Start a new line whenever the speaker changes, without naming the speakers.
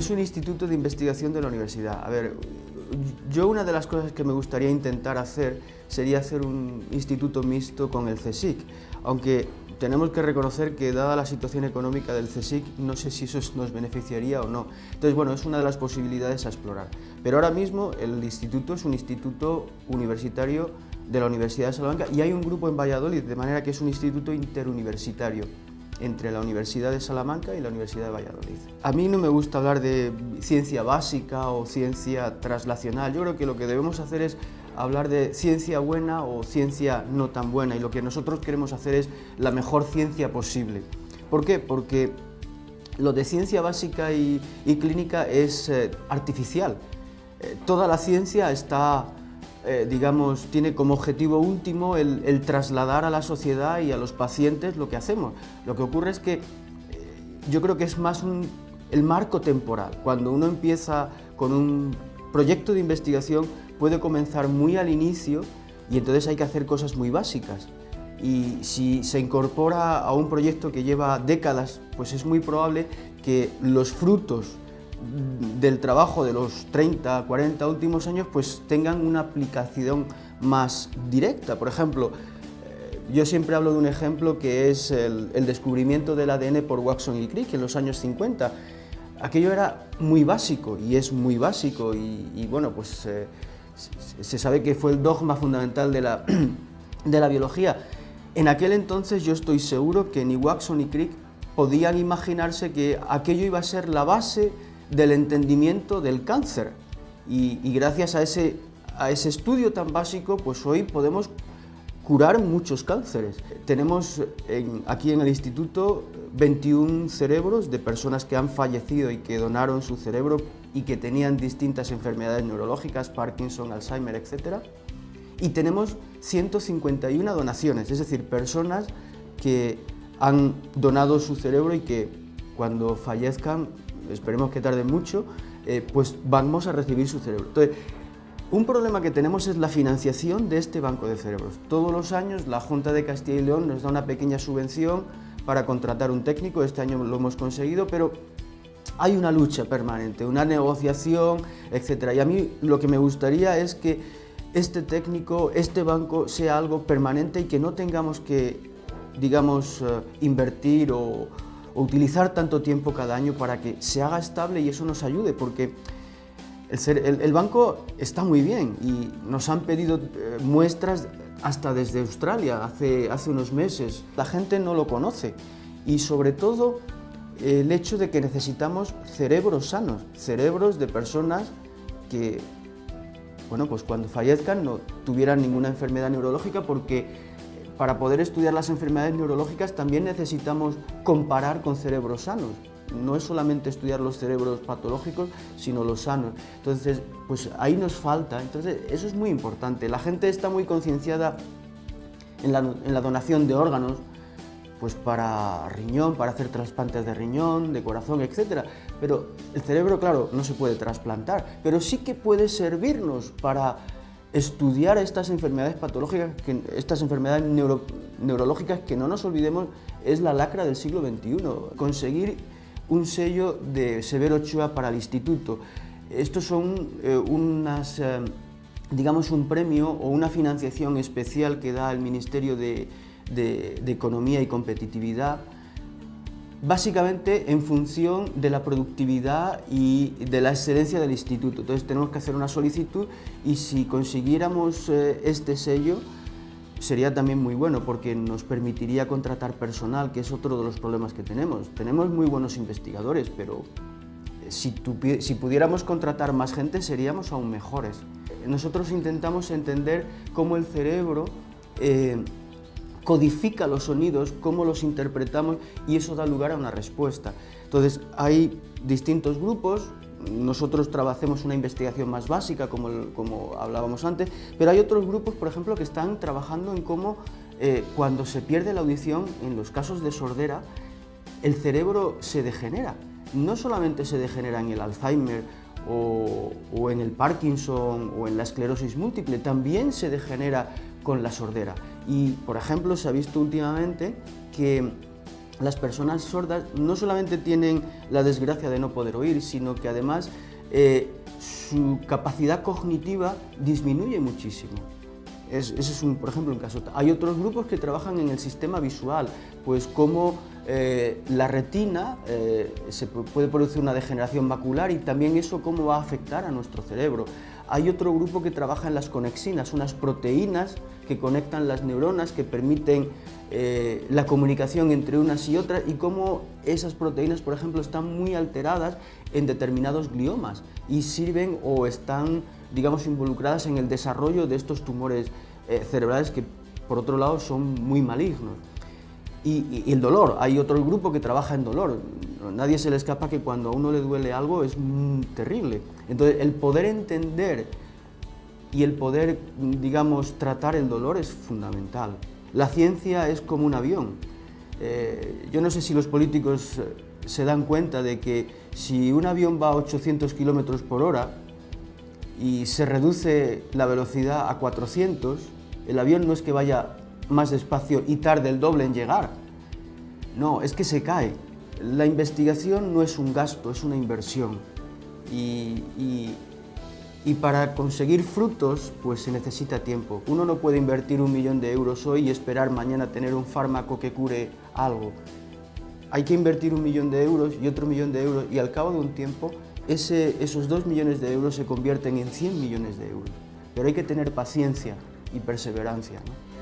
es un instituto de investigación de la universidad. A ver, yo una de las cosas que me gustaría intentar hacer sería hacer un instituto mixto con el CSIC, aunque tenemos que reconocer que, dada la situación económica del CSIC, no sé si eso nos beneficiaría o no. Entonces, bueno, es una de las posibilidades a explorar. Pero ahora mismo el instituto es un instituto universitario de la Universidad de Salamanca y hay un grupo en Valladolid, de manera que es un instituto interuniversitario entre la Universidad de Salamanca y la Universidad de Valladolid. A mí no me gusta hablar de ciencia básica o ciencia traslacional. Yo creo que lo que debemos hacer es hablar de ciencia buena o ciencia no tan buena, y lo que nosotros queremos hacer es la mejor ciencia posible. ¿Por qué? Porque lo de ciencia básica y clínica es artificial. Toda la ciencia está, digamos, tiene como objetivo último el trasladar a la sociedad y a los pacientes lo que hacemos. Lo que ocurre es que yo creo que es más el marco temporal. Cuando uno empieza con un proyecto de investigación, puede comenzar muy al inicio y entonces hay que hacer cosas muy básicas. Y si se incorpora a un proyecto que lleva décadas, pues es muy probable que los frutos del trabajo de los 30, 40 últimos años pues tengan una aplicación más directa. Por ejemplo, yo siempre hablo de un ejemplo que es el descubrimiento del ADN por Watson y Crick en los años 50. Aquello era muy básico y es muy básico y bueno, pues se sabe que fue el dogma fundamental de la biología. En aquel entonces yo estoy seguro que ni Watson ni Crick podían imaginarse que aquello iba a ser la base del entendimiento del cáncer. Y gracias a ese estudio tan básico, pues hoy podemos curar muchos cánceres. Tenemos aquí en el instituto 21 cerebros de personas que han fallecido y que donaron su cerebro y que tenían distintas enfermedades neurológicas, Parkinson, Alzheimer, etc. Y tenemos 151 donaciones, es decir, personas que han donado su cerebro y que cuando fallezcan, esperemos que tarde mucho, pues vamos a recibir su cerebro. Entonces, un problema que tenemos es la financiación de este banco de cerebros. Todos los años la Junta de Castilla y León nos da una pequeña subvención para contratar un técnico, este año lo hemos conseguido, pero hay una lucha permanente, una negociación, etc. Y a mí lo que me gustaría es que este técnico, este banco, sea algo permanente y que no tengamos que, digamos, invertir o utilizar tanto tiempo cada año para que se haga estable y eso nos ayude, porque el banco está muy bien y nos han pedido muestras hasta desde Australia hace unos meses. La gente no lo conoce y sobre todo el hecho de que necesitamos cerebros sanos, cerebros de personas que, bueno, pues cuando fallezcan no tuvieran ninguna enfermedad neurológica, porque para poder estudiar las enfermedades neurológicas también necesitamos comparar con cerebros sanos. No es solamente estudiar los cerebros patológicos, sino los sanos. Entonces, pues ahí nos falta. Entonces, eso es muy importante. La gente está muy concienciada en la donación de órganos, pues para riñón, para hacer trasplantes de riñón, de corazón, etc. Pero el cerebro, claro, no se puede trasplantar, pero sí que puede servirnos para estudiar estas enfermedades patológicas, estas enfermedades neurológicas que, no nos olvidemos, es la lacra del siglo XXI. Conseguir un sello de Severo Ochoa para el instituto. Estos son digamos, un premio o una financiación especial que da el Ministerio de Economía y Competitividad, básicamente en función de la productividad y de la excelencia del instituto. Entonces tenemos que hacer una solicitud y si consiguiéramos este sello sería también muy bueno, porque nos permitiría contratar personal, que es otro de los problemas que tenemos. Tenemos muy buenos investigadores, pero si pudiéramos contratar más gente seríamos aún mejores. Nosotros intentamos entender cómo el cerebro codifica los sonidos, cómo los interpretamos, y eso da lugar a una respuesta. Entonces hay distintos grupos. Nosotros hacemos una investigación más básica, como hablábamos antes, pero hay otros grupos, por ejemplo, que están trabajando en cómo cuando se pierde la audición, en los casos de sordera, el cerebro se degenera. No solamente se degenera en el Alzheimer o en el Parkinson o en la esclerosis múltiple, también se degenera con la sordera. Y, por ejemplo, se ha visto últimamente que las personas sordas no solamente tienen la desgracia de no poder oír, sino que además su capacidad cognitiva disminuye muchísimo. Ese es, por ejemplo, un caso. Hay otros grupos que trabajan en el sistema visual, pues como la retina, se puede producir una degeneración macular y también eso cómo va a afectar a nuestro cerebro. Hay otro grupo que trabaja en las conexinas, unas proteínas que conectan las neuronas, que permiten la comunicación entre unas y otras, y cómo esas proteínas, por ejemplo, están muy alteradas en determinados gliomas y sirven o están, digamos, involucradas en el desarrollo de estos tumores cerebrales que, por otro lado, son muy malignos. Y el dolor, hay otro grupo que trabaja en dolor. Nadie se le escapa que cuando a uno le duele algo es terrible. Entonces, el poder entender y el poder, digamos, tratar el dolor es fundamental. La ciencia es como un avión. Yo no sé si los políticos se dan cuenta de que si un avión va a 800 kilómetros por hora y se reduce la velocidad a 400, el avión no es que vaya más despacio y tarde el doble en llegar. No, es que se cae. La investigación no es un gasto, es una inversión. Y para conseguir frutos, pues se necesita tiempo. Uno no puede invertir 1 millón de euros hoy y esperar mañana tener un fármaco que cure algo. Hay que invertir 1 millón de euros y otro 1 millón de euros y al cabo de un tiempo esos 2 millones de euros se convierten en 100 millones de euros. Pero hay que tener paciencia y perseverancia, ¿no?